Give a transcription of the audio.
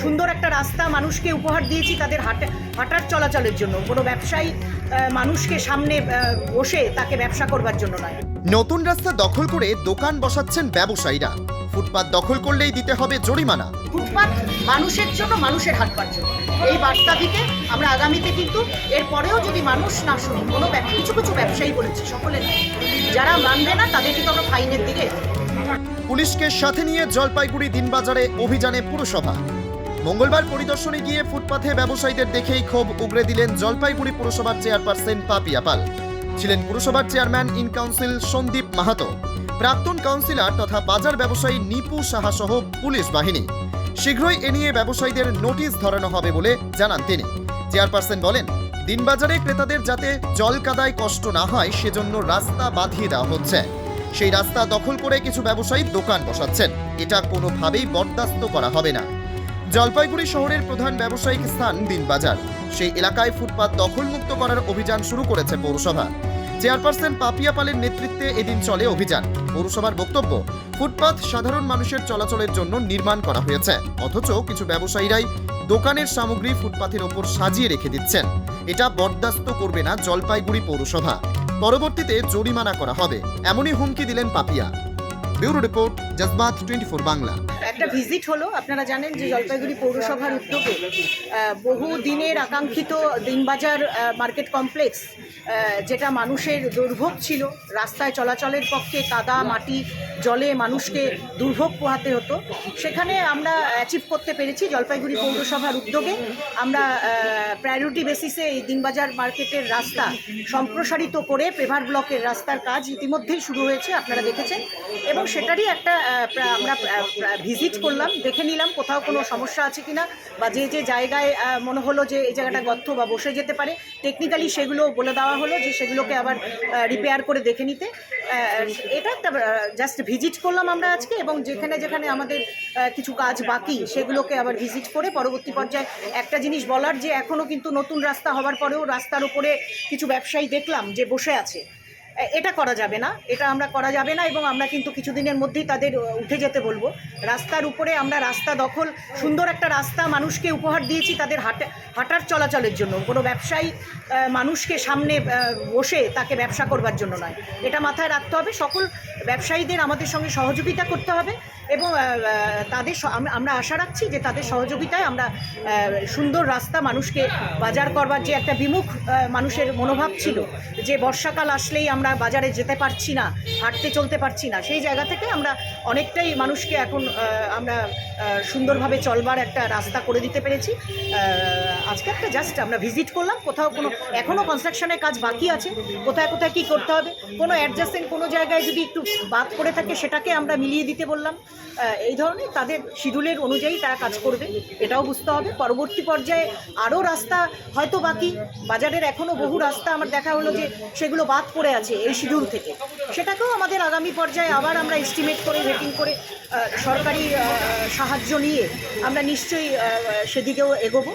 সুন্দর একটা রাস্তা মানুষকে উপহার দিয়েছি তাদের হাঁটার চলাচলের জন্য, কোনো ব্যবসায়ী মানুষকে সামনে বসে তাকে ব্যবসা করবার জন্য নয়। নতুন রাস্তা দখল করে দোকান বসাচ্ছেন ব্যবসায়ীরা। ফুটপাত দখল করলেই দিতে হবে জরিমানা। ফুটপাত মানুষের জন্য, মানুষের হাঁটবার জন্য, এই বার্তা দিতে আমরা আগামীতে কিন্তু এরপরেও যদি মানুষ না শুনি, কোনো কিছু কিছু ব্যবসায়ী বলেছি, সকলে যারা মানবে না তাদের কিন্তু আমরা ফাইনের দিকে। পুলিশকে সাথে নিয়ে জলপাইগুড়ি দিনবাজারে অভিযানে পুরসভা। মঙ্গলবার পরিদর্শনে গিয়ে ফুটপাথে ব্যবসায়ীদের দেখেই ক্ষোভ উগরে দিলেন জলপাইগুড়ি পুরসভার চেয়ারপারসন পাপিয়া পাল। ছিলেন পুরসভার chairman in council Sandip Mahato, প্রাক্তন কাউন্সিলর তথা বাজার ব্যবসায়ী নিপু সাহা সহ পুলিশ বাহিনী। শীঘ্রই এ নিয়ে ব্যবসায়ীদের নোটিশ ধরানো হবে বলে জানান তিনি। চেয়ারপারসন বলেন, দিনবাজারে ক্রেতাদের যাতে জল কাদায় কষ্ট না হয় সেজন্য রাস্তা বাঁধিয়ে দেওয়া হচ্ছে। সেই রাস্তা দখল করে কিছু ব্যবসায়ী দোকান বসাচ্ছেন, এটা কোনোভাবেই বরদাস্ত করা হবে না। জলপাইগুড়ি শহরের প্রধান ব্যবসায়িক স্থান দিনবাজার, সেই এলাকায় ফুটপাত দখলমুক্ত করার অভিযান শুরু করেছে পৌরসভা। চেয়ারপারসন পাপিয়া পালের নেতৃত্বে এদিন চলে অভিযান। পৌরসভার বক্তব্য, ফুটপাত সাধারণ মানুষের চলাচলের জন্য নির্মাণ করা হয়েছে, অথচ কিছু ব্যবসায়ীরাই দোকানের সামগ্রী ফুটপাথের ওপর সাজিয়ে রেখে দিচ্ছেন। এটা বরদাস্ত করবে না জলপাইগুড়ি পৌরসভা। পরবর্তীতে জরিমানা করা হবে, এমনই হুমকি দিলেন পাপিয়া। Bureau report, জজবাত 24 Bangla. একটা ভিজিট হলো, আপনারা জানেন যে জলপাইগুড়ি পৌরসভার উদ্যোগে বহু দিনের আকাঙ্ক্ষিত দিনবাজার মার্কেট কমপ্লেক্স, যেটা মানুষের দুর্ভোগ ছিল, রাস্তায় চলাচলের পক্ষে কাদা মাটি জলে মানুষকে দুর্ভোগ পোহাতে হতো, সেখানে আমরা অ্যাচিভ করতে পেরেছি। জলপাইগুড়ি পৌরসভার উদ্যোগে আমরা প্রায়োরিটি বেসিসে এই দিনবাজার মার্কেটের রাস্তা সম্প্রসারিত করে পেভার ব্লকের রাস্তার কাজ ইতিমধ্যেই শুরু হয়েছে, আপনারা দেখেছেন। এবং সেটারই একটা আমরা ভিজিট করলাম, দেখে নিলাম কোথাও কোনো সমস্যা আছে কিনা, বা যে যে জায়গায় মনে হলো যে এই জায়গাটা গর্ত বা বসে যেতে পারে, টেকনিক্যালি সেগুলো বলে দেওয়া হলো যে সেগুলোকে আবার রিপেয়ার করে দেখে নিতে। এটা একটা জাস্ট ভিজিট করলাম আমরা আজকে, এবং যেখানে যেখানে আমাদের কিছু কাজ বাকি সেগুলোকে আবার ভিজিট করে পরবর্তী পর্যায়ে একটা জিনিস বলার, যে এখনও কিন্তু নতুন রাস্তা হওয়ার পরেও রাস্তার উপরে কিছু ব্যবসায়ী দেখলাম যে বসে আছে। এটা করা যাবে না, এটা আমরা করা যাবে না, এবং আমরা কিন্তু কিছুদিনের মধ্যেই তাদের উঠে যেতে বলবো। রাস্তার উপরে আমরা রাস্তা দখল, সুন্দর একটা রাস্তা মানুষকে উপহার দিয়েছি তাদের হাঁটার চলাচলের জন্য, কোনো ব্যবসায়ী মানুষকে সামনে বসে তাকে ব্যবসা করবার জন্য নয়। এটা মাথায় রাখতে হবে, সকল ব্যবসায়ীদের আমাদের সঙ্গে সহযোগিতা করতে হবে, এবং তাদের আমরা আশা রাখছি যে তাদের সহযোগিতায় আমরা সুন্দর রাস্তা মানুষকে বাজার করবার, যে একটা বিমুখ মানুষের মনোভাব ছিল যে বর্ষাকাল আসলেই আমরা বাজারে যেতে পারছি না, হাঁটতে চলতে পারছি না, সেই জায়গা থেকে আমরা অনেকটাই মানুষকে এখন আমরা সুন্দরভাবে চলবার একটা রাস্তা করে দিতে পেরেছি। আজকে একটা জাস্ট আমরা ভিজিট করলাম, কোথাও কোনো এখনও কনস্ট্রাকশনের কাজ বাকি আছে, কোথায় কোথায় কী করতে হবে, কোনো অ্যাডজাস্টেন্ট কোনো জায়গায় যদি একটু বাদ করে থাকে সেটাকে আমরা মিলিয়ে দিতে বললাম। এই ধরনের তাদের শিডিউলের অনুযায়ী তারা কাজ করবে, এটাও বুঝতে হবে। পরবর্তী পর্যায়ে আরও রাস্তা হয়তো বাকি, বাজারের এখনও বহু রাস্তা আমার দেখা হলো যে সেগুলো বাদ পড়ে আছে এই শিডিউল থেকে, সেটাকেও আমাদের আগামী পর্যায়ে আবার আমরা এস্টিমেট করে রেটিং করে সরকারি সাহায্য নিয়ে আমরা নিশ্চয়ই সেদিকেও এগোবো।